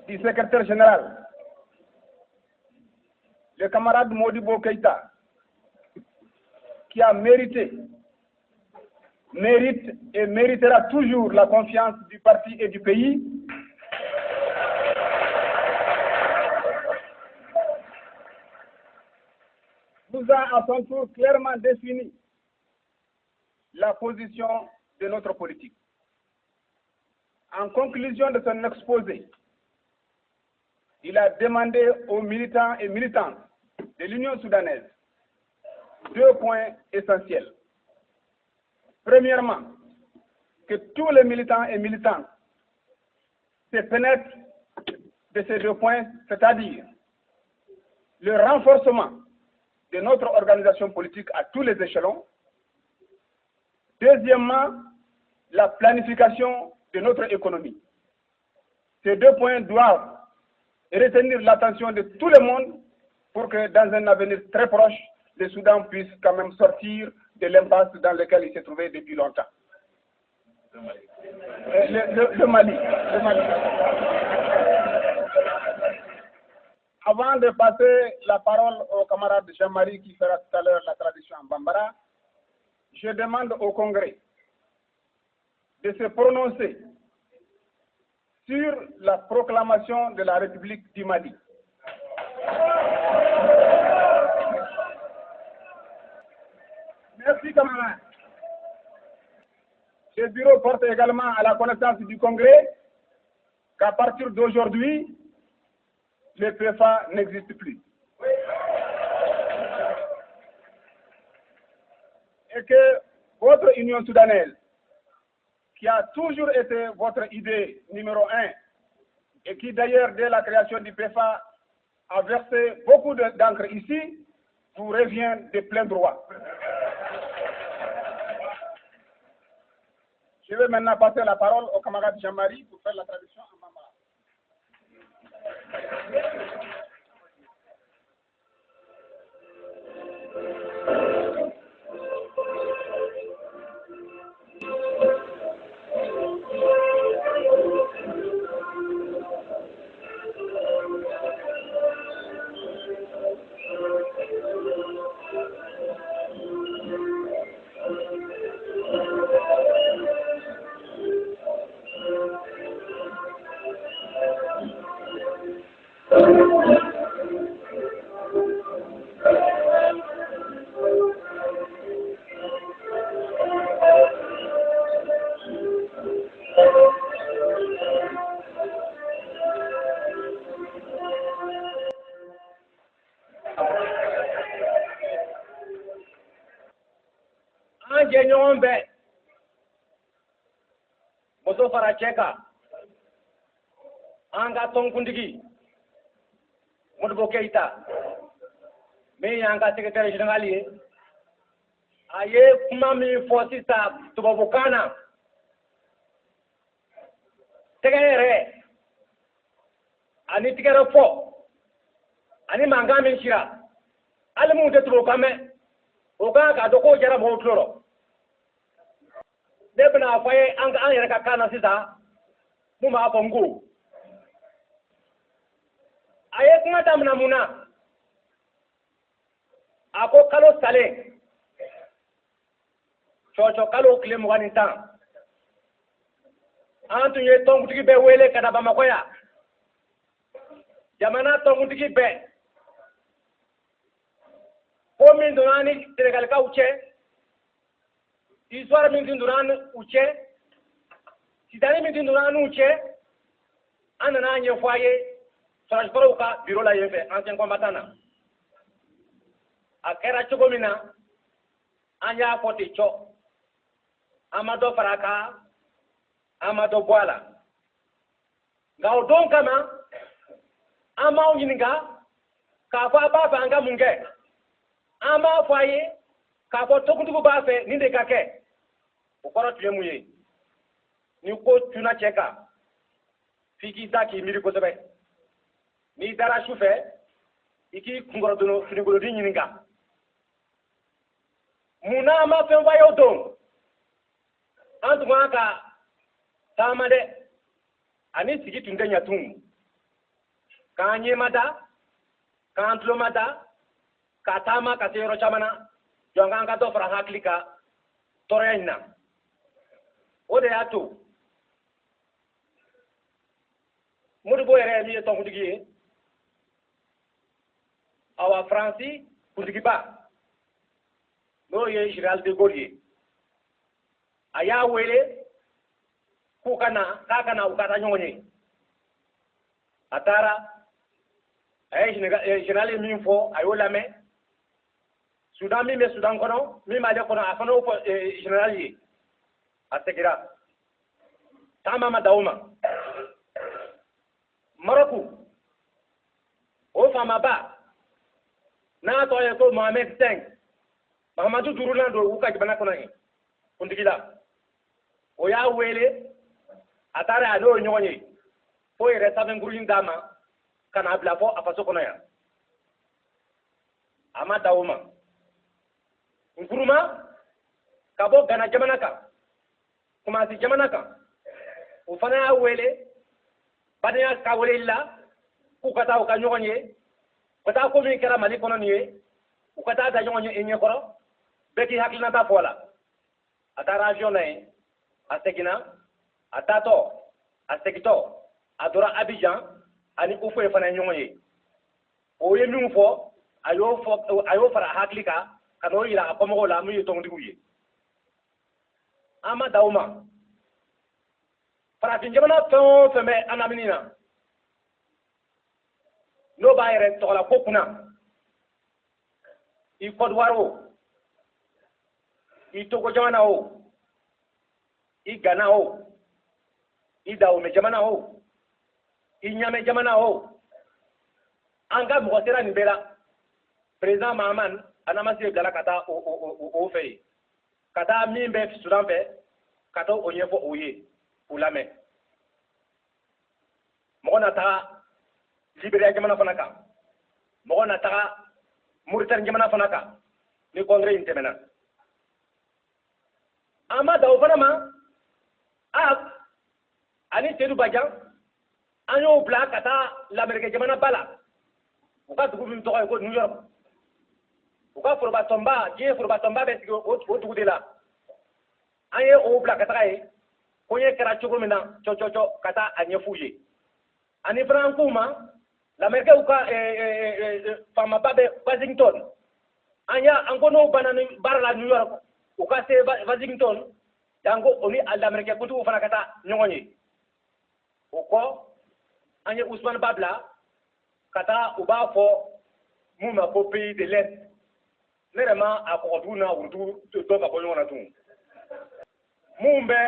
du secrétaire général, le camarade Modibo Keïta, qui a mérite et méritera toujours la confiance du parti et du pays, nous a à son tour clairement défini la position de notre politique. En conclusion de son exposé, il a demandé aux militants et militantes de l'Union soudanaise 2 points essentiels. Premièrement, que tous les militants et militantes se pénètrent de ces 2 points, c'est-à-dire le renforcement de notre organisation politique à tous les échelons. Deuxièmement, la planification de notre économie. Ces 2 points doivent retenir l'attention de tout le monde pour que dans un avenir très proche, le Soudan puisse quand même sortir de l'impasse dans laquelle il s'est trouvé depuis longtemps. Le Mali. Avant de passer la parole au camarade Jean-Marie qui fera tout à l'heure la traduction en Bambara, je demande au Congrès de se prononcer sur la proclamation de la République du Mali. Merci, camarades. Ce bureau porte également à la connaissance du Congrès qu'à partir d'aujourd'hui, le PFA n'existe plus. Et que votre Union soudanaise, qui a toujours été votre idée numéro 1, et qui d'ailleurs, dès la création du PFA, a versé beaucoup d'encre ici, vous revient de plein droit. Je vais maintenant passer la parole au camarade Jean-Marie pour faire la traduction en bambara. ɲɔgɔn bɛɛ muso fara cɛ kan an ka tɔnkuntigi Modibo Keïta min y'an ka secrétaire général ye a ye kuma min fɔ sisan tubabukan na tɛgɛ yɛrɛ ani tigɛrɛ fɔ ani mankan min cira hali mun tɛ tubabukan mɛn o kan k'a dɔn k'o jara mɔgɔw tulo rɔ ne bɛna fɔ ye an yɛrɛ ka kan na sisan mun b'a fɔ n ko a ye kuma daminɛ mun na a ko kalo salen cɔcɔ kalo tile 20 an tun ye tɔnkuntigi bɛɛ wele ka na Bamakɔ yan jamana tɔnkuntigi bɛɛ ko min donna ni Sénégalikaw cɛ histoire min donna ni u cɛ sidani min donna n'u cɛ an nana ɲɛfɔ a ye sɔrɔsikɔrɔw ka bureau la yen fɛ ancien combattant na a kɛra cogo min na an y'a fɔ ten cɔ an ma dɔ fara a kan an ma dɔ bɔ a la nka o don kama an b'aw ɲininka k'a fɔ a b'a fɛ an ka mun kɛ an b'a fɔ a ye k'a fɔ tɔnkuntigiw b'a fɛ nin de ka kɛ o kɔrɔ tun ye mun ye ni ko cunna cɛ kan f'i k'i da k'i miiri kosɛbɛ n'i dara su fɛ i k'i kunkɔrɔdon finikolodi ɲininka mun na an ma fɛn fɔ a ye o don an tun kan ka taama dɛ ani sigi tun tɛ ɲɛ tun k'an ɲɛmada k'an tulomada ka taama ka se yɔrɔ caman na donc an ka dɔ fara hakili kan tɔɔrɔya in na o de y'a to Modibo yɛrɛ ye min ye tɔnkuntigi ye awa Faransi kuntigiba n'o ye Général de Gaulle ye a y'a wele k'u ka na k'a ka na u ka taa ɲɔgɔn ye a taara a ye général ye min fɔ a y'o lamɛn Soudan min bɛ Soudan kɔnɔ min b'ale kɔnɔ a fana y'o fɔ général ye a segira taama ma dan o ma Maroc o faamaba n'a tɔgɔ ye ko Mohamed V Mahamadu duurunan don u ka jamana kɔnɔ yen kuntigi la o y'a wele a taara a n'o ye ɲɔgɔn ye fo yɛrɛ sɛbɛnkuru in d'a ma ka n'a bila fɔ a faso kɔnɔ yan a ma dan o ma Nkrumah ka bɔ Gana jamana kan Kumasi jamana kan o fana y'a wele badenya ka weleli la k'u ka taa u ka ɲɔgɔn ye u ka taa ko min kɛra Mali kɔnɔ nin ye u ka taa da ɲɔgɔn ye ɲɛkɔrɔ bɛɛ k'i hakilinata fɔ a la a taara avion na yen a seginna a taatɔ a segitɔ a dɔra Abidjan ani Houphouët fana ye ɲɔgɔn ye o ye min fɔ a y'o fara hakili kan ka n'o yira a kɔmɔgɔw la min ye tɔnkuntigiw ye an ma dan o ma farafin jamana fɛn o fɛn bɛ an lamini na n'o b'a yɛrɛ tɔgɔla ko kunna i Côte d'Ivoire o i Togo jamana o i Ghana o i Dahomey jamana o i Niamey jamana o an ka mɔgɔ sera nin bɛɛ la président Mahaman an ma se bila ka taa o fɛ yen ka taa min bɛ Sudan fɛ ka taa o ɲɛfɔ o ye k'u lamɛn mɔgɔ na taga Libéria jamana fana kan mɔgɔ na taga Mauritanie jamana fana kan ni congrès in tɛmɛna an ma dan o fana ma ani Seydou Badian an y'o bila ka taa Lamɛrikɛn jamana ba la u ka dugu min tɔgɔ ye ko New York u ka forobatɔnba diɲɛ forobatɔnba bɛ sigi o dugu de la an ye o bila ka taga ye ko ɲɛ kɛra cogo min na cɔcɔcɔ ka taa a ɲɛf'u ye ani fana an k'u ma Lamɛrikɛnw ka faamaba bɛ Washington an ko n'o banna ni baara la New York u ka se Washington yan ko o ni Lamɛrikɛn kuntigiw fana ka taa ɲɔgɔn ye o kɔ an ye Ousmane Ba bila ka taa u b'a fɔ mun ma ko pays de l'Est ne yɛrɛ ma a kɔgɔdugu n'a wurudugu dɔn ka bɔ ɲɔgɔn na tun mun bɛ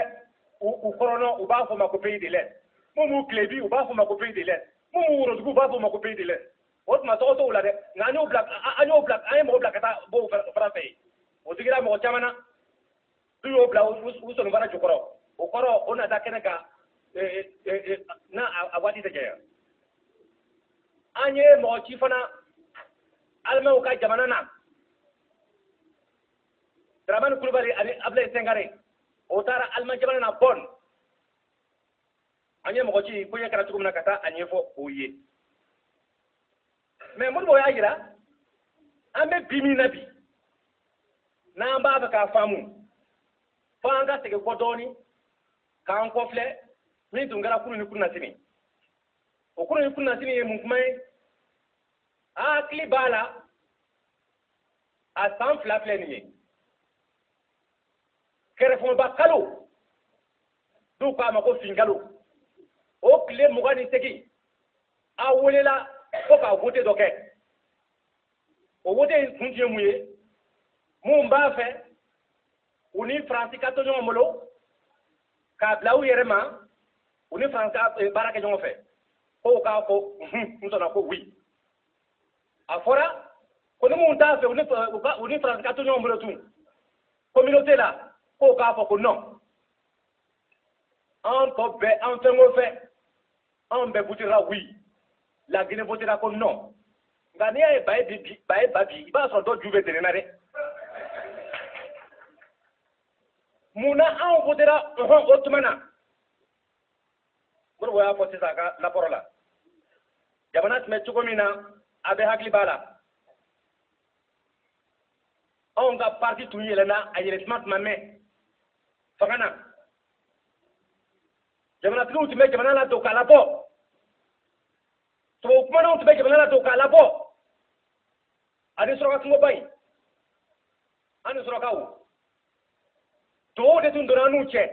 u kɔrɔnɔ u b'a fɔ ma ko pays de l'Est mun b'u tilebi u b'a fɔ ma ko pays de l'Est mun b'u worodugu u b'a fɔ ma ko pays de l'Est o tuma tɔgɔ t'o la dɛ nka an ye mɔgɔ bila ka taa bɔ o fana fɛ yen o digira mɔgɔ caman na n'u y'o bila u sɔnni fana jukɔrɔ o kɔrɔ o nata kɛnɛ kan n'a a waati tɛ janya an ye mɔgɔ ci fana alimɛw ka jamana na Dramane Coulibaly ani Ablaye Senghare o taara Allemagne jamana na Bonn an ye mɔgɔ ci ko ɲɛ kɛra cogo min na ka taa a ɲɛfɔ o ye mais Modibo y'a jira an bɛ bi min na bi n'an b'a fɛ k'a faamu fo an ka segin kɔ dɔɔni k'an kɔfilɛ min tun kɛra kunun ni kunasini o kunun ni kunasini ye mun kuma ye hakili b'a la a san 2 filɛ nin ye kɛrɛfɛba kalo n'u k'a ma ko finkalo o tile 28 a welela ko ka vote dɔ kɛ o vote in kun tun ye mun ye mun b'a fɛ u ni Faransi ka to ɲɔgɔn bolo k'a bila u yɛrɛ ma u ni Faransi ka baara kɛ ɲɔgɔn fɛ ko k'a fɔ n sɔnna ko oui a fɔra ko ni mun t'a fɛ u ni Faransi ka to ɲɔgɔn bolo tun communauté la ko k'a fɔ ko non an tɔ bɛɛ an fɛn o fɛn an bɛɛ votera oui la Guinée votera ko non nka n'i y'a ye ba ye ba bi i b'a sɔrɔ dɔ ju bɛ dɛnɛn na dɛ mun na an votera o tuma na Modibo y'a fɔ sisan a ka rapport la jamana tun bɛ cogo min na a bɛ hakili b'a la anw ka parti tun yɛlɛnna a yɛlɛtuma tuma mɛn fanga na jamanatigiw tun bɛ jamana la don k'a labɔ tubabu kumanaw tun bɛ jamana la don k'a labɔ ani suraka kungoba in ani surakaw tubabu de tun donna n'u cɛ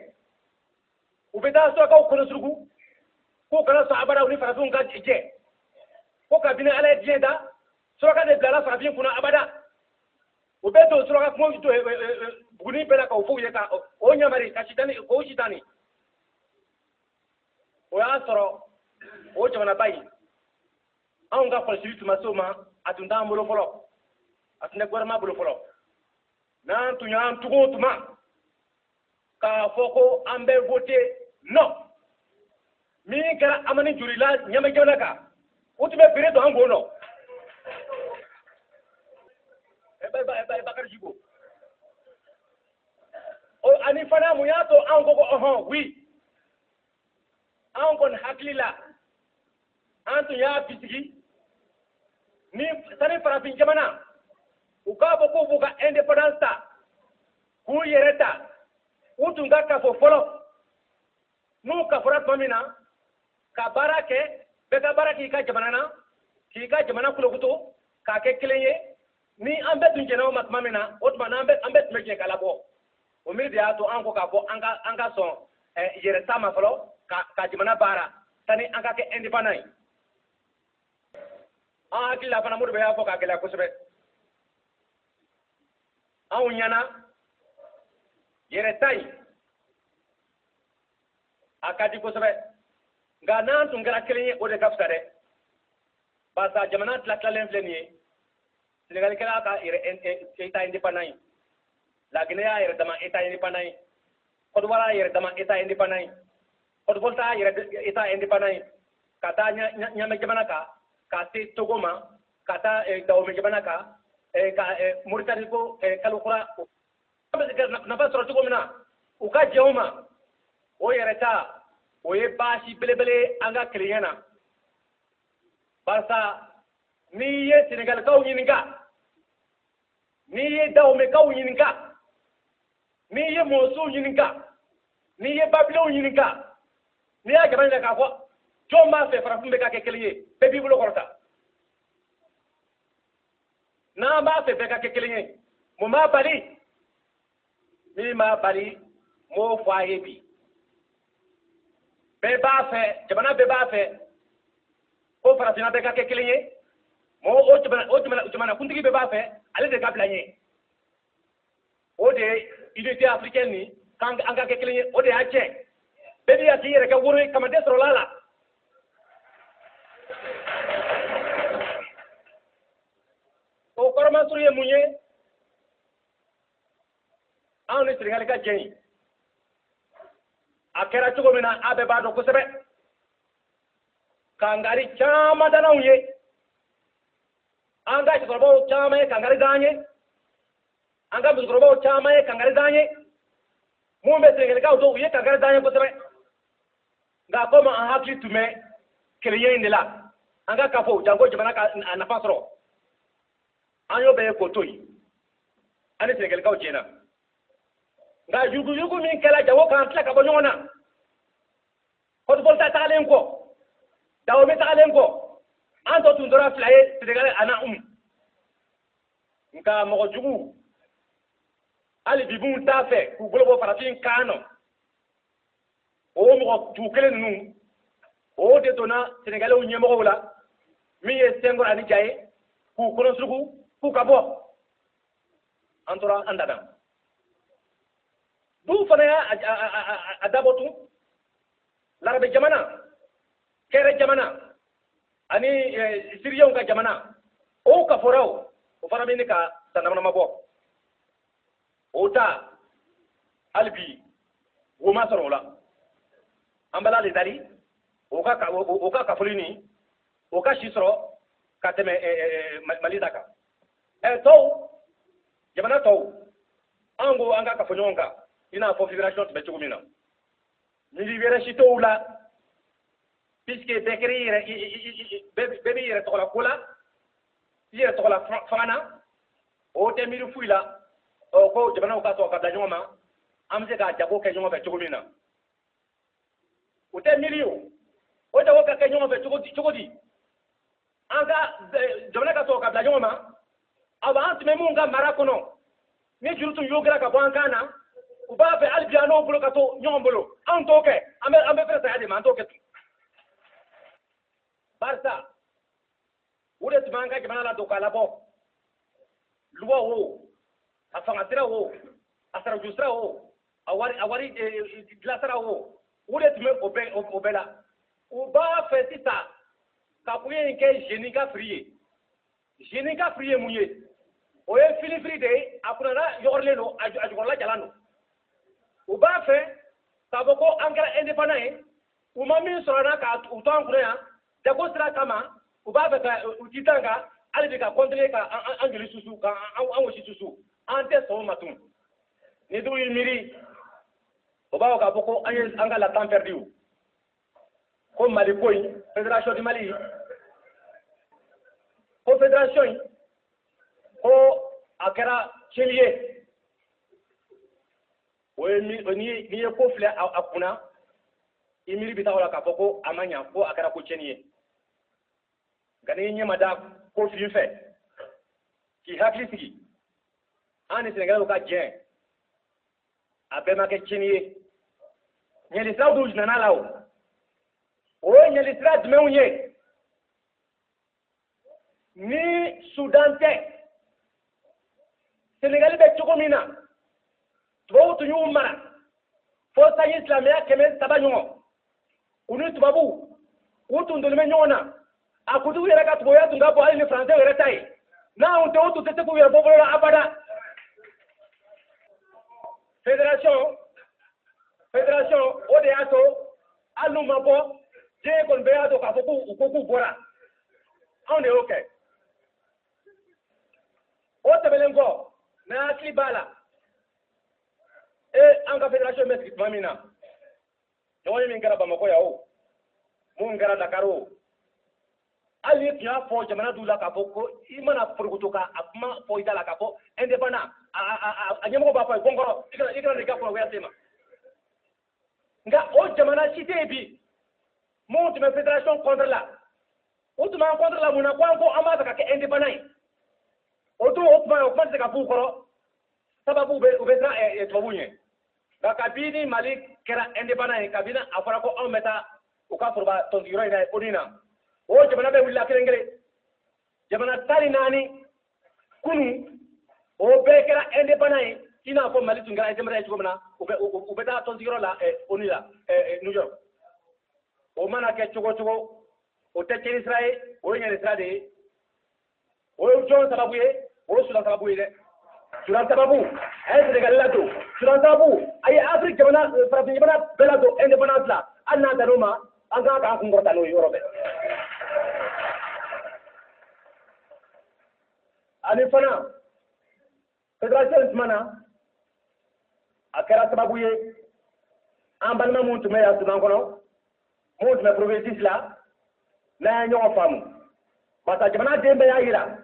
u bɛ taa surakaw kɔnɔ surugu k'u kana sɔn abada u ni farafinw ka jɛ ko kabini ala ye diɲɛ da suraka de bilala farafin kunna abada u bɛ don suraka kungo buguni bɛɛ la k'o f'u ye ka o ɲamari ka sitani k'o sitani o y'a sɔrɔ o jamanaba in anw ka kɔlɔsili tun ma se o ma a tun t'an bolo fɔlɔ a tun tɛ gouvernement bolo fɔlɔ n'an tun y'an tugu o tuma k'a fɔ ko an bɛ voter non min kɛra Amani Jurila Ɲamɛ jamana kan o tun bɛ bere don an kun nɔ Bakari Jiko ani fana mun y'a to an ko ɔhɔn oui an kɔni hakili la an tun y'a bisigi ni sani farafin jamana u k'a fɔ k'u b'u ka indépendance ta k'u yɛrɛ ta u tun ka kafo fɔlɔ n'u kafora tuma min na ka baara kɛ bɛɛ ka baara k'i ka jamana na k'i ka jamana kulokuto k'a kɛ kelen ye ni an bɛɛ tun jɛnna o ma tuma min na o tuma an bɛɛ tun bɛ jɛ k'a labɔ o miiri de y'a to an ko k'a fɔ an ka sɔn yɛrɛ ta ma fɔlɔ ka jamana baara sani an ka kɛ indépendant ye an hakili la fana Modibo y'a fɔ k'a gɛlɛya kosɛbɛ anw ɲɛna yɛrɛ ta in a ka di kosɛbɛ nka n'an tun kɛra kelen ye o de ka fisa dɛ barisa jamana tilatilalen filɛ nin ye Sénégal kɛra ka état indépendant ye La Guinée y'a yɛrɛ dama état indépendant ye Côte d'Ivoire y'a yɛrɛ dama état indépendant ye Côte d'Ivoire t'a yɛrɛ état indépendant ye ka taa Ɲamɛ jamana kan ka se Togo ma ka taa Dahomey jamana kan ka Mauritanie ko Kalokura nafa sɔrɔ cogo min na u ka jɛn o ma o yɛrɛ ta o ye baasi belebele an ka kelenya na barisa n'i ye Sénégalikaw ɲininka n'i ye Dahomeykaw ɲininka n'i ye Mɔsiw ɲininka n'i ye Babilɛnw ɲininka n'i y'a jamana ɲininka k'a fɔ jɔn b'a fɛ farafin bɛ ka kɛ kelen ye bɛɛ b'i bolo kɔrɔta n'an b'a fɛ bɛɛ ka kɛ kelen ye mun b'a bali min b'a bali m'o fɔ a ye bi bɛɛ b'a fɛ jamana bɛɛ b'a fɛ ko farafinna bɛɛ ka kɛ kelen ye o jamana kuntigi bɛɛ b'a fɛ ale de ka bila ɲɛ o de ye unité africaine ni k'an ka kɛ kelen ye o de y'a tiɲɛ bɛɛ b'i k'i yɛrɛ kɛ woro ye kama tɛ sɔrɔla la o kɔrɔmasuru ye mun ye anw ni Sénégal ka jɛn ye a kɛra cogo min na a bɛɛ b'a dɔn kosɛbɛ kangari caman da n'anw ye an ka cɛkɔrɔbaw caman ye kangari da an ye an ka musokɔrɔbaw caman ye kangari da an ye mun bɛ Sénégalikaw to u ye kangari da an ye kosɛbɛ nka komi an hakili tun bɛ kelenya in de la an ka kafo janko jamana ka a nafa sɔrɔ an y'o bɛɛ ye k'o to yen an ni Sénégalikaw jɛnna nka yuguyugu min kɛra jago k'an tila ka bɔ ɲɔgɔn na Côte d'Ivoire ta tagalen kɔ Dahomey tagalen kɔ an tɔ tun tora fila ye Sénégal ani nka mɔgɔ jugu hali bi mun t'a fɛ k'u bolo bɔ farafin kan nɔ o mɔgɔ jugu kelen ninnu o de donna Sénégalais ɲɛmɔgɔw la min ye Senghor ani Ja ye k'u kɔnɔ surugu k'u ka bɔ an tora an dana du fana y'a dabɔ tun Larabe jamana Kɛrɛ jamana ani Siriyɛnw ka jamana o kaforaw o fana bɛ ɲini ka san dama-dama bɔ o ta hali bi wo ma sɔrɔ o la an bala le dari o ka kafoli ni o ka si sɔrɔ ka tɛmɛ Mali ta kan tɔw jamana tɔw an ko an ka kafo ɲɔgɔn kan i n'a fɔ fédération tun bɛ cogo min na miiri wɛrɛ si t'o la puisque bekeri bebe yere tola kula yere tola fana o te miru fuila o ko jamana ka to ka da nyoma am se ka jago ke nyoma be chugumina o te miru o jago ka ke nyoma be chugudi anga jamana ka to ka da nyoma aba antime munga marakono ni jurutu yogra ka bankana uba be albiano bulo ka to nyombolo an to ke ambe fere sa ade man to ke barsa wude tumanga jamana la to kala bo luwa wo afangatira wo asara jusra wo awari glasara wo wude tume obela uba fe sita ka puye nke jenika friye munye oye fili free de akuna na yorle no ajugola jalano uba fe saboko angara independent uma min sorana ka utan kunya jago sira kama uba fe ka utitanga ali ka kontrole ka angeli susu ka anwoshi susu ante so matum ni du miri uba ka boko anga la temps perdu ko Mali koy fédération du Mali ko fédération ko akara chelier ni ko fle akuna imiri bitawala ka boko amanya ko akara ko chenier gane nyema da ko fife ki hakli sigi ani Sénégal ka jen abema ke chenier nyeli saudu jina lawo o nyeli strat meunye ni Sudan te Sénégal be chogomina tubabu tunyu mara fo sayi islamia keme tabanyo unu tubabu utu ndolme nyona akudu yera ka tuboya tunga bo ali ni français yera tai na unte utu tete ku yera bobolo abada fédération ode ato aluma bo je kon be ato ka foku ukoku bora on est okay o tebelengo na akli bala anga fédération meski mamina nyoni min gara Bamako ya o mun gara Dakaro ali tiya fo jamana dula ka boko imana furgutuka akuma fo idala ka fo indépendant anyemo ba fo gongoro ikra ni ka fo ya sema nga o jamana cité bi mon de fédération contre la outuma contre la muna kwa ko amata ka indépendant oto otuma o fante ka fu koro sababu ubeta tobunye da kabini Mali kera indépendant kabina afara ko on meta o ka forba ton yoro ina onina o jamana be willa kelengere jamana tali nani kunu o be kera indépendant ina ko Mali tungara jamana e gomna ubeta ton yoro la onila New York o mana ke chogo o te Israel o nyere Israel o John sababu ye o Sudan sababu ye Sudan sababu ay Sénégal la do Sudan sababu ay Afrique jamana farafin jamana bela do indépendance la anna danoma anga ka ko ngorta no Europe ani fana fédération mana akara sababu ye ambalma muntu me ya Sudan kono muntu me province la na ñoo famu bata jamana dembe ya ira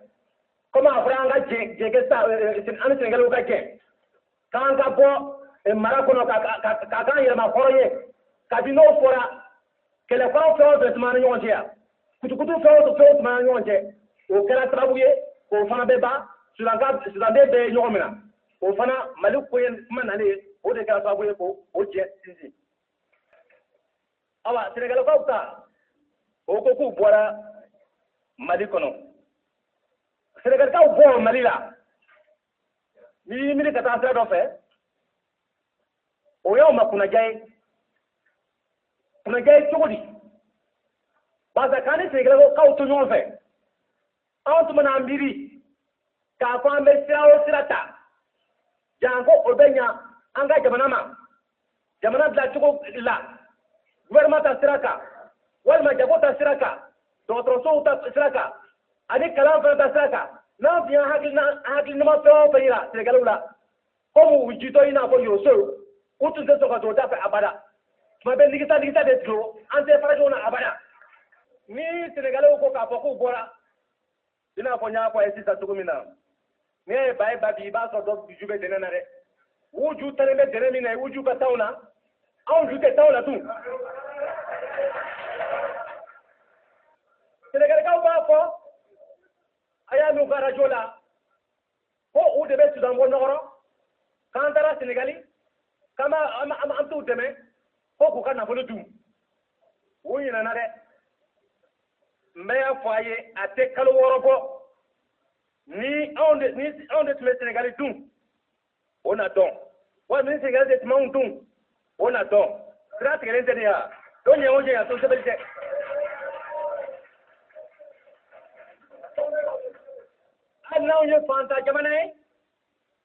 comment afranga je sa an Sénégal ka je kan ka bo marakono ka kan ira ma khoroye ka bino fora kele ko fo de man ñoo je kutu fo man ñoo je o kala trabuye ko fana beba sudan be ñoo mina o fana malik ko yen manane o de kala trabuye ko o je sisi awa Sénégal ko ta o ko ku bora Mali kono Sénégal ka bo Mali la ni mi ka ta sa do fe o yo ma kuna jay chogodi baza kane Sénégal ko ka to nyon fe antu mana mbiri ka ko ambe sirawo sirata jango obenya anga jamana bla chogo la gouvernement ta siraka walma jago ta siraka dotoroso ta siraka ani kalam fa ta siraka na biya hakil na ma to bayira Sénégal la ko mu jito ina ko yoso utu de to ka to ta fa abada ma be ligita de tro ante fara jona abada Sénégalais ko k'a fɔ k'u bɔra i n'a fɔ n y'a fɔ a ye sisan cogo min na n'i ye ba ye ba bi i b'a sɔrɔ dɔ ju bɛ dɛnɛ na dɛ u ju talen bɛ dɛnɛ min na u ju ka taa na anw ju tɛ taa la tun Sénégalikaw b'a fɔ a y'a n'u ka rajo la ko u de bɛ Sudan bɔ nɔgɔrɔ k'an taara Sénégali k'an an t'u dɛmɛ ko k'u ka nafolo dun u ɲinɛna dɛ n bɛ y'a fɔ a ye a tɛ kalo 6 bɔ ni anw de tun bɛ Sénégali dun o na dɔn wa ni Sénégali de tun b'anw dun o na dɔn sira tigɛlen tɛ de ya o ɲɛ o ɲɛ a to sɛbɛnni tɛ hali n'anw ye fantan jamana ye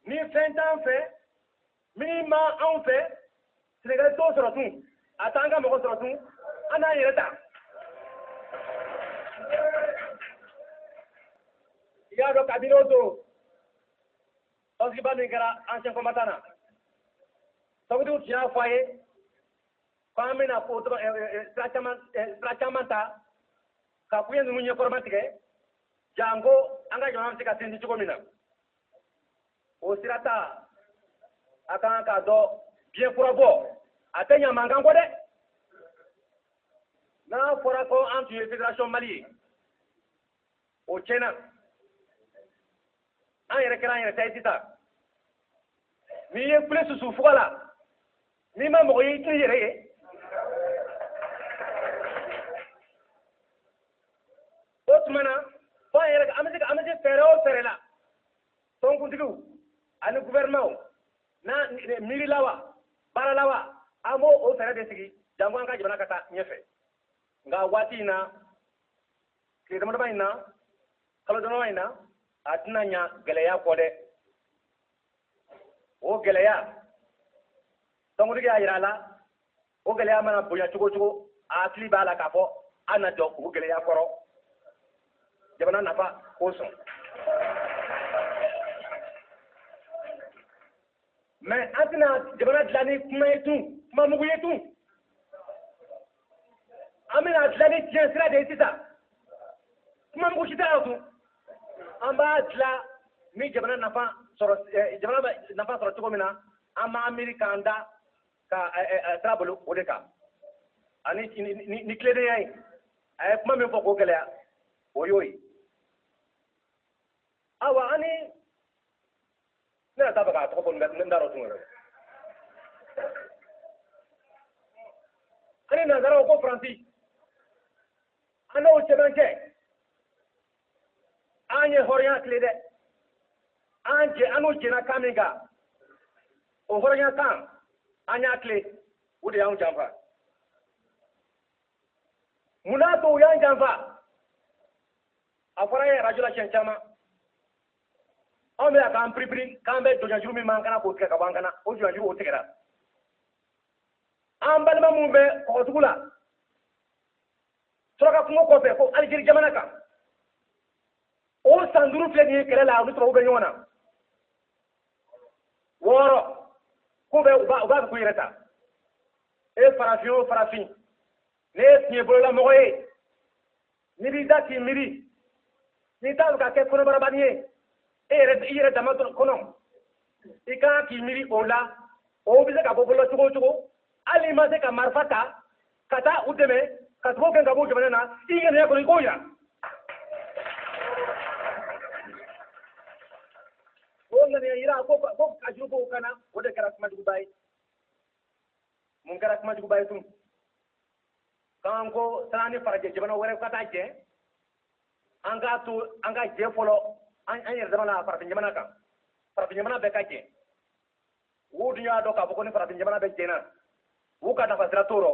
ni fɛn t'an fɛ min ma anw fɛ Sénégali t'o sɔrɔ tun a t'an ka mɔgɔ sɔrɔ tun an n'an yɛrɛ ta i y'a dɔn kabini o don tɔnsigiba min kɛra ancien combattant na tɔgɔtigiw tun y'a fɔ a ye k'an bɛna sira caman ta ka kuɲɛ ninnu ɲɛkɔrɔma tigɛ janko an ka jamana bɛ se ka sinsin cogo min na o sira ta a kan k'a dɔn biɲɛ kura bɔ a tɛ ɲɛ mankan kɔ dɛ n'a fɔra ko an tun ye fédération Mali ye o tiɲɛna an yɛrɛ kɛra an yɛrɛ ta ye sisan n'i ye kule susu fuga la n'i ma mɔgɔ ye i t'i yɛrɛ ye o tuma na fo an yɛrɛ an bɛ se fɛɛrɛ o fɛɛrɛ la tɔnkuntigiw ani gouvernement n'a miirila wa baarala wa an b'o o fɛɛrɛ de sigi janko an ka jamana ka taa ɲɛfɛ nka waati in na tile damadama in na kalo damadama in na a tɛna ɲa gɛlɛya kɔ dɛ o gɛlɛya tɔnkuntigi y'a jira a la o gɛlɛya mana bonya cogo cogo a hakili b'a la k'a fɔ an na jɔ o gɛlɛya kɔrɔ jamana nafa k'o sɔn mais an tɛna jamana dilan ni kuma ye tun kuma mugu ye tun an bɛna dilan ni diɲɛ sira de ye sisan kuma mugu si tɛ a tun an b'a dilan ni jamana nafa sɔrɔ cogo min na an b'an miiri k'an da ka sira bolo o de kan ani ni tilennenya ye a ye kuma min fɔ k'o gɛlɛya o y'o ye awa ani ne yɛrɛ t'a fɛ k'a tɔgɔ fɔ n t'a dɔn tun yɛrɛ ani nanzaraw ko Faransi an n'o cɛmancɛ an ye hɔrɔnya tile dɛ an n'o jɛnna kan min kan o hɔrɔnya kan an y'a tile o de y'anw janfa mun n'a to u y'an janfa a fɔra ye arajo la siɲɛ caman anw bɛ k'an piripiri k'an bɛ jɔnjuru min b'an kana k'o tigɛ ka bɔ an kana o jɔnjuru o tigɛra an balima minnu bɛ kɔgɔdugu la suraka kungo kɔfɛ ko Aligérie jamana kan o san 5 filɛ nin ye kɛlɛ la olu tubabuw bɛ ɲɔgɔn na 6 ko bɛ u b'a fɛ k'u yɛrɛ ta e farafin o farafin ne ye fiɲɛbololamɔgɔ ye n'i b'i da k'i miiri n'i t'a fɛ ka kɛ kɔnɔbarabani ye i yɛrɛ dama kɔnɔ i kan k'i miiri o la o bɛ se ka bɔ bolo cogo o cogo hali n'i ma se ka marifa ta ka taa u dɛmɛ ka sababu kɛ ka bɔ jamana na i ŋaniya kɔnɔ i k'o yira o ŋaniya yira ko a juru k'o kana o de kɛra kumajuguba ye mun kɛra kumajuguba ye tun k'an ko san'an ni farajɛ jamana wɛrɛ ka taa jɛ an k'a to an ka jɛ fɔlɔ an yɛrɛ dama na farafin jamana kan farafin jamana bɛɛ ka jɛ u dun y'a dɔn k'a fɔ ko ni farafin jamana bɛ jɛna u ka nafa sira t'o rɔ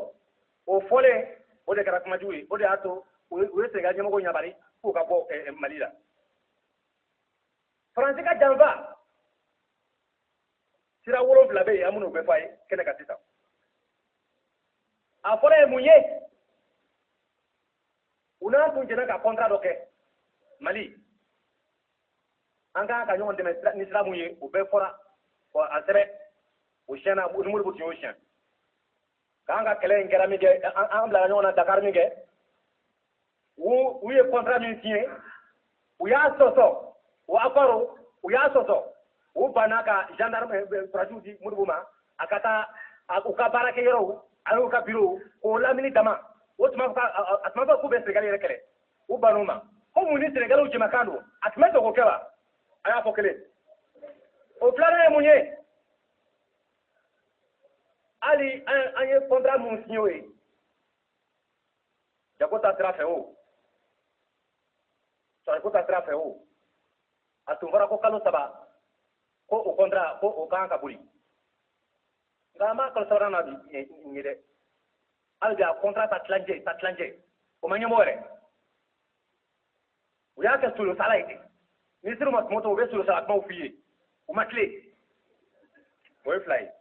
o fɔlen o de kɛra kumajugu ye o de y'a to u ye Sénégal ɲɛmɔgɔw ɲabari k'u ka bɔ Mali la Faransi ka janfa sira 7 bɛ yen an minnu bɛ fɔ a ye kɛnɛ kan sisan a fɔra ye mun ye u n'an tun jɛna ka contrat dɔ kɛ Mali an kan ka ɲɔgɔn dɛmɛ ni sira mun ye o bɛɛ fɔra a sɛbɛn o siyɛnna Modibo tun y'o siyɛn k'an ka kɛlɛ in kɛra min kɛ an bila ɲɔgɔn na Dakar min kɛ où est contrat signé, où y a soso, où accord, où y a soso, où banaka gendarme prajuti murubuma, akata uka barake yero, alu ka bureau, ou la mini dama, où tu m'as atma ko be Sénégal rekele, où banuma, ko muni Sénégal ou jimakando, atma to ko keba, aya fokele. Au plan mounier, ali un contrat mon signé, Jakota trafe o. So Jakota trafe o. Atumvara ko kalo saba ko o kontra ko o kan kabuli. Ngama kalo saba na bi ngire. Alga contrat tatlanje. O manyamore. Uya ka sulu salaiti. Ni siru mat moto be sulu salat ma ufiye. O matle. Boy fly.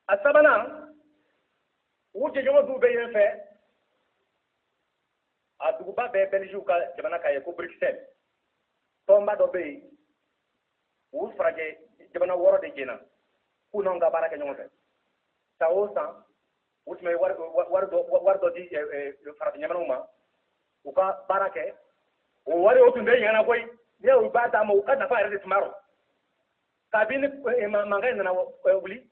Asabana wuje jongo du be yen fe a duguba be Belgique ka jamana ka ye ko Bruxelles tomba do be wu fraje jamana woro de jena ku non ga baraka jongo fe tawo san wut me war do di farata jamana uma u ka barake o wari o tunde yana koy ne u ba ta mo ka na fa rede tumaro kabini mangay na wuli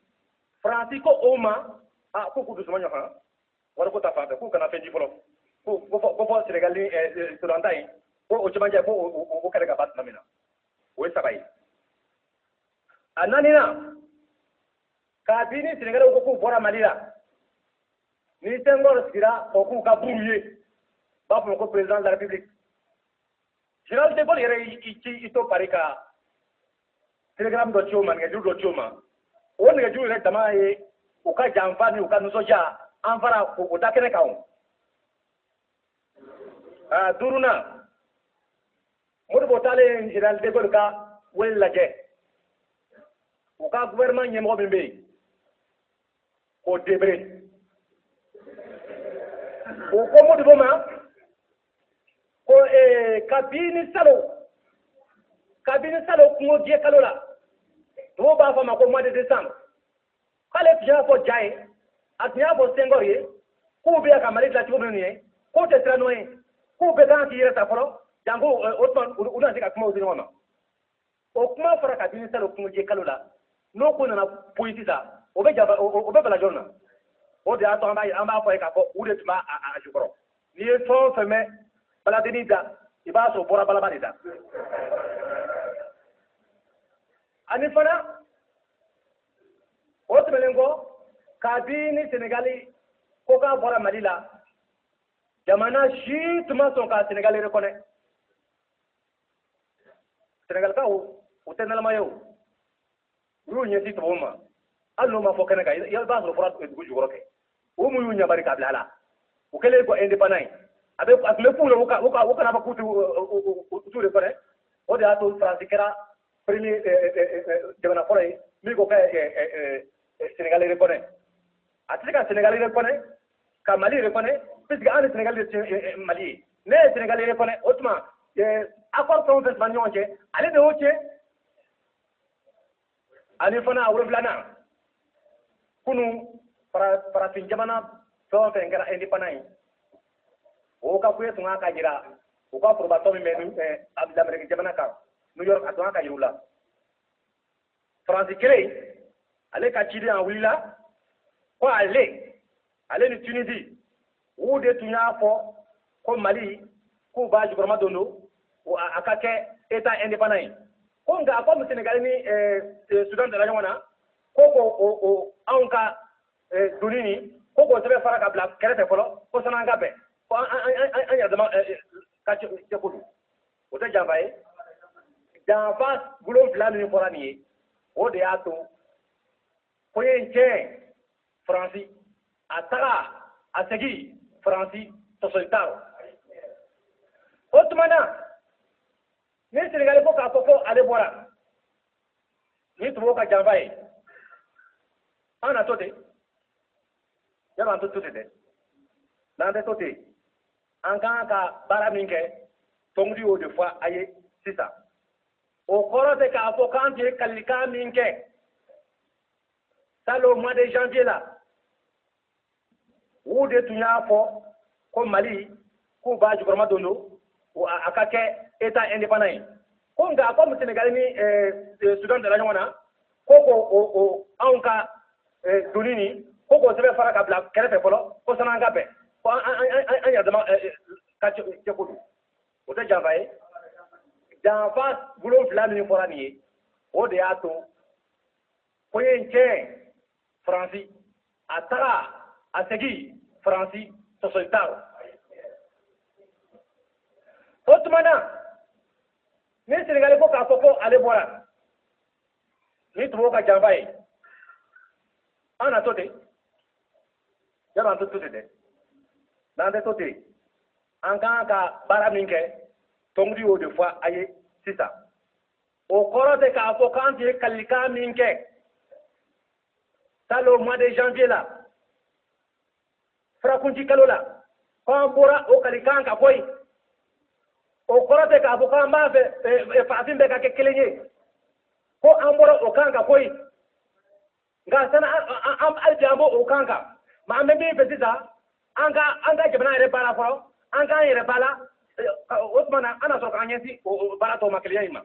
Francisco Oma ko kudu suma nyoka wala ko tafa ko kana fendi folo ko Sénégal ni sulantai ko o chimanja ko o kare ka bat namina o sabai ananina kabini Sénégal ko bora malila ni Senghor sira ko ku ka buruye ba ko président de la République Général de Gaulle yere ito parika telegram do choma ngeju do choma o ngeju le dama e uka jamfani uka nusoja anfara utakene kaun duruna mudu botale Général de Gaulle ka wel laje uka gouvernement nyemo bimbe ko debre o ko mudu boma ko kabini salo ko die kalola do ba fa ma ko mois de décembre kale tiya fo jaye atiya fo Senghor ye ko be ka mali la tibo ni ko te trano ye ko be kan ki yeta foro jango otman udan se ka kuma udin wama o kuma fara ka bin salo kuma je kalola no ko na politika o be bala jonna o de ato amba fo ka ko ude tuma a jukoro ni so feme bala denida iba so bora bala badida ani fana otu melengo kabini Senegali ko ka bora Malila jamana shi tuma son ka Senegali reconnait Senegal ka o tenala mayo ru nyeti to ma allo ma fo kenega ya ba so fora du jugoro ke o mu yunya bari ka blala o kele ko independent abe asme pulo uka na ba kutu tu reconnait o de ato fransikera premier jamana fora mi ko ka Sénégalais reconnaît. Atlika Sénégalais reconnaît, ka Mali reconnaît, puisque un Sénégalais Mali. Mais Sénégalais reconnaît autrement. Accord from the Manionche, allez de Oche, allez fana Urblana. Kunu para Finjamana, so fengara independent. Oka kuye tunga kajira, oka probatomi Abdamerique Jamanaka, New York atwa kajirula. Francis ale ka cidi en wulila ko ale ni Tunisie ou de tunya fo ko Mali ko ba jugorma dondo o akake état indépendant ko nga ko Sénégal ni Soudan de la Yona ko anka dunini ko sebe fara ka bla kerete folo ko sananga be ko anya dama ka ci ko o te jambaye dans face boulot plan ni forani o de ato koye nche Franci ataka asegi Franci tosolitao otumana ni Sénégal ko ka fofo ale bora ni tuwo ka jambaye ana tote yaba to tote de nande tote anka ka bara minke tongdi o de fois aye sisa o korote ka fo kanje kalika minke ça le mois de janvier là o de tun y'a fɔ ko Mali k'u b'a jukɔrɔma don a ka kɛ état indépendant ye ko nka comme Sénégal ni Soudan dala ɲɔgɔn na ko anw ka doni nin ko k'o sɛbɛn fara ka bila kɛrɛfɛ fɔlɔ ko san'an ka bɛn ko an yɛrɛ dama ka cɛ ko don o tɛ janfa ye janfa 7 min fɔra nin ye o de y'a to ko ye n cɛ Faransi a taga a segi Faransi sɔsɔli t'a rɔ o tuma na ni Sénégalais ko k'a fɔ ko ale bɔra ni tun b'o ka janfa ye an na to ten yɔrɔ an tɛ to ten dɛ n'an tɛ to ten an kan ka baara min kɛ tɔnkudi y'o de fɔ a ye sisan o kɔrɔ tɛ k'a fɔ k'an tɛ kalikan min kɛ salon mois de janvier la farakunci kalo la k'an bɔra o kalikan kan koyi o kɔrɔ tɛ k'a fɔ k'an b'a fɛ farafin bɛɛ ka kɛ kelen ye ko an bɔra o kan kan koyi nka sani hali bi an b'o kan kan mɛ an bɛ min fɛ sisan an ka jamana yɛrɛ baara fɔlɔ an k'an yɛrɛ baara o tuma na an na sɔrɔ k'an ɲɛsin o baara tɔw ma kelenya in ma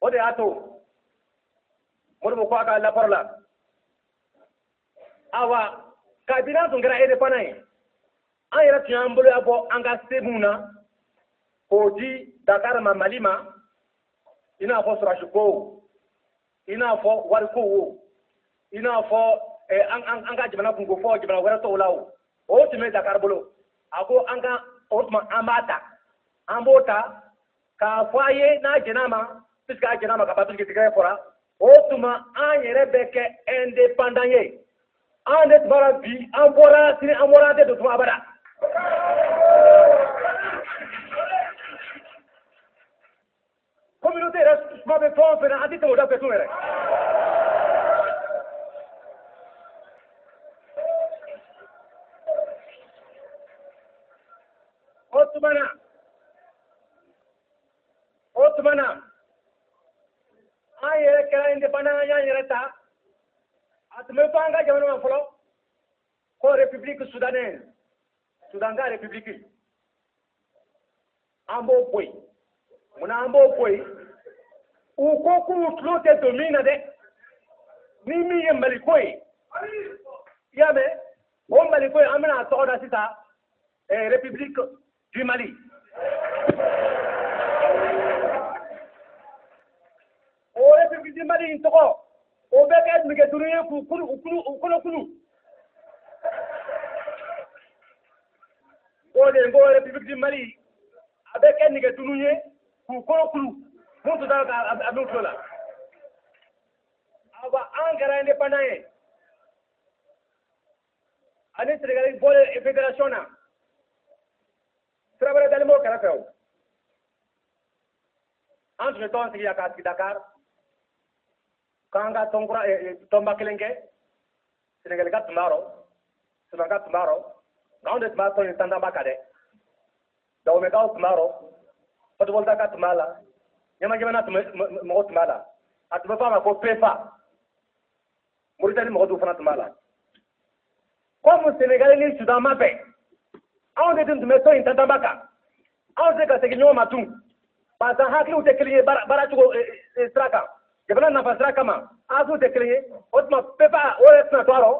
o de y'a to Modibo ko a ka rapport la awa kabini an tun kɛra indépendant ye an yɛrɛ tun y'an boloya bɔ an ka se mun na k'o di Dakar ma Mali ma i n'a fɔ sɔrɔsi ko i n'a fɔ wariko o i n'a fɔ an ka jamana kunko fɔ jamana wɛrɛ tɔw la o tun bɛ Dakar bolo a ko an ka o tuma an b'a ta an b'o ta k'a fɔ a ye n'a jɛn'a ma puisque a jɛn'a ma ka ban puisque tigɛ fɔra o tuma an yɛrɛ bɛ kɛ indépendant ye an de tun b'a bi an bɔra sini an bɔra an tɛ don tuma abada communauté yɛrɛ kuma bɛ fɛn o fɛn na an tɛ tɛmɛ o da fɛ tun yɛrɛ o tuma na an yɛrɛ kɛra indépendant an y'an yɛrɛ ta a tun bɛ fɔ an ka jamana ma fɔlɔ ko république soudanaise Sudan ka république an b'o bɔ yen munna an b'o bɔ yen u ko k'u tulo tɛ don min na dɛ ni min ye Maliko ye i y'a mɛn o Maliko ye an bɛna a tɔgɔ da sisan république du Mali o république du Mali in tɔgɔ o bɛ kɛ nɛgɛjuru ye k'u kɔnɔ kunu o de ko république du Mali a bɛ kɛ nɛgɛjuru ye k'u kɔnɔ kunu mun tun t'a ka a min tulo la awa an kɛra indépendant ye ani Sénégal bɔlen fédération na sira wɛrɛ dalen b'o kɛrɛfɛ o an tun bɛ tɔn sigi yan k'a sigi Dakar k'an ka tɔnba kelen kɛ Sénégal ka tun b'a rɔ Sudan ka tun b'a rɔ nka anw de tun b'a tɔn in tantanba kan dɛ Dahomeykaw tun b'a rɔ Fatovolta ka tun b'a la Ɲamajamana mɔgɔ tun b'a la a tun bɛ fɔ a ma ko PEFA Mauritanie mɔgɔ dɔw fana tun b'a la comme Sénégal ni Sudan ma bɛn anw de tun bɛ tɔn in tantanba kan anw tɛ ka segin ɲɔgɔn ma tun parce que hakiliw tɛ kelen ye baara cogo sira kan jamana nafa sira kama hakiliw tɛ kelen ye o tuma PEFA o yɛrɛ tɛna to a rɔ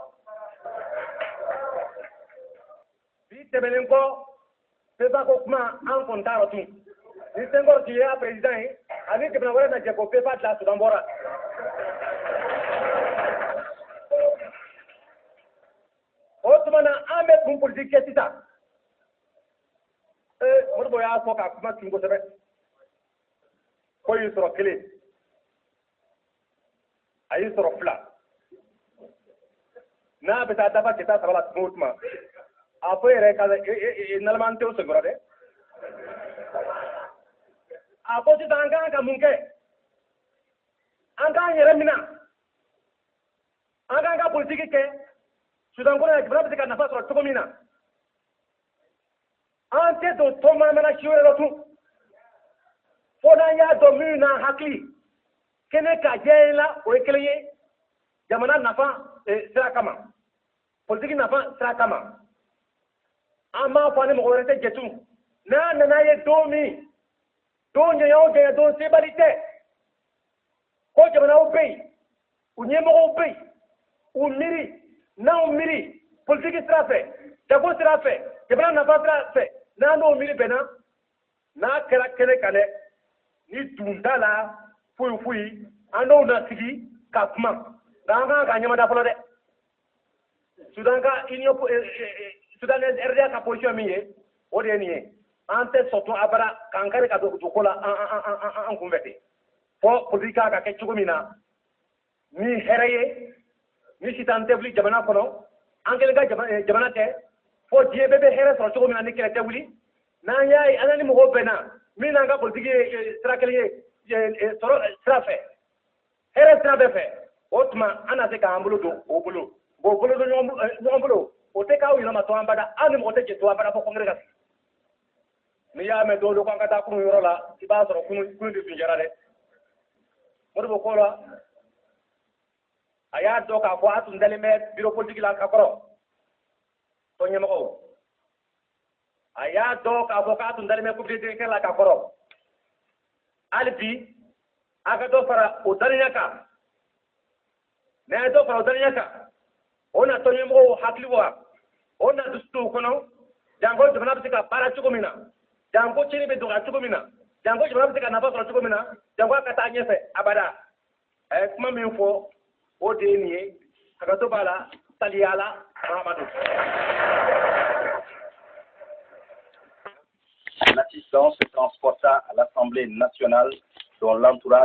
bi tɛmɛnen kɔ PEFA ko kuma an kɔni t'a rɔ tun ni Senghor tun ye a président ye ani jamana wɛrɛ na jɛ ko PEFA dilan Sudan bɔra o tuma na an bɛ kun politique kɛ sisan Modibo y'a fɔ k'a kuma tun kosɛbɛ ko y'i sɔrɔ kelen a y'i sɔrɔ fila n'a bɛ taa dafa cɛ ta saba la tuma o tuma a fɔ yɛrɛ ka nalaman tɛ o senkɔrɔ dɛ a ko sisan an kan ka mun kɛ an k'an yɛrɛ minɛ an k'an ka politiki kɛ Sudan kɔnɔ yan jamana bɛ se ka nafa sɔrɔ cogo min na an tɛ don tɔn manamana si wɛrɛ la tun fo n'an y'a dɔn minnu n'an hakili kɛnɛ ka jɛ la o ye kelen ye jamana nafa sira kama politique nafa sira kama an b'a fɔ ni mɔgɔ wɛrɛ tɛ jɛtu n'a nana ye don min don janya o janya don sebali tɛ ko jamanaw bɛ yen u ɲɛmɔgɔw bɛ yen u miiri n'anw miiri politique sira fɛ jago sira fɛ jamana nafa sira fɛ n'an n'o miiri bɛnna n'a kɛra kɛnɛ kan dɛ ni dunda la foyi foyi an n'o na sigi ka kuma nka an kan ka ɲɛmada fɔlɔ dɛ Sudan ka union Sudan RDA ka position min ye o de ye nin ye an tɛ sɔtɔ abada k'an kari ka don ko la an kunfɛ ten fɔ politique ka kɛ cogo min na ni hɛrɛ ye ni sitan tɛ wuli jamana kɔnɔ an kɛlen ka jamana tɛ fɔ diɲɛ bɛɛ bɛ hɛrɛ sɔrɔ cogo min na ni kɛlɛ tɛ wuli n'an y'a ye an ni mɔgɔw bɛnna min n'an ka politique ye sira kelen ye sɔrɔ sira fɛ hɛrɛ sira bɛɛ fɛ o tuma an na se k'an bolo don o bolo bolo don ɲɔgɔn bolo o tɛ k'aw yɛlɛma to an bada an ni mɔgɔ tɛ jɛ to an bada fɔ kɔngere ka sigi n'i y'a mɛn don k'an ka taa kunun yɔrɔ la i b'a sɔrɔ kunun de tun jɛra dɛ Modibo ko la a y'a dɔn k'a fɔ a tun dalen bɛ bureau politique la ka kɔrɔ tɔn ɲɛmɔgɔw a y'a dɔn k'a fɔ k'a tun dalen bɛ comité directeur la ka kɔrɔ hali bi a ka dɔ fara o daniya kan n'a ye dɔ fara o daniya kan o na tɔn ɲɛmɔgɔw hakili wa o na dusu t'u kɔnɔ janko jamana bɛ se ka baara cogo min na janko tiɲɛni bɛ dɔgɔya cogo min na janko jamana bɛ se ka nafa sɔrɔ cogo min na janko a ka taa ɲɛfɛ abada a ye kuma min fɔ o de ye nin ye hakɛto b'a la taliya la Mahamadou. L'assistant se transporta à l'Assemblée nationale dont l'entourage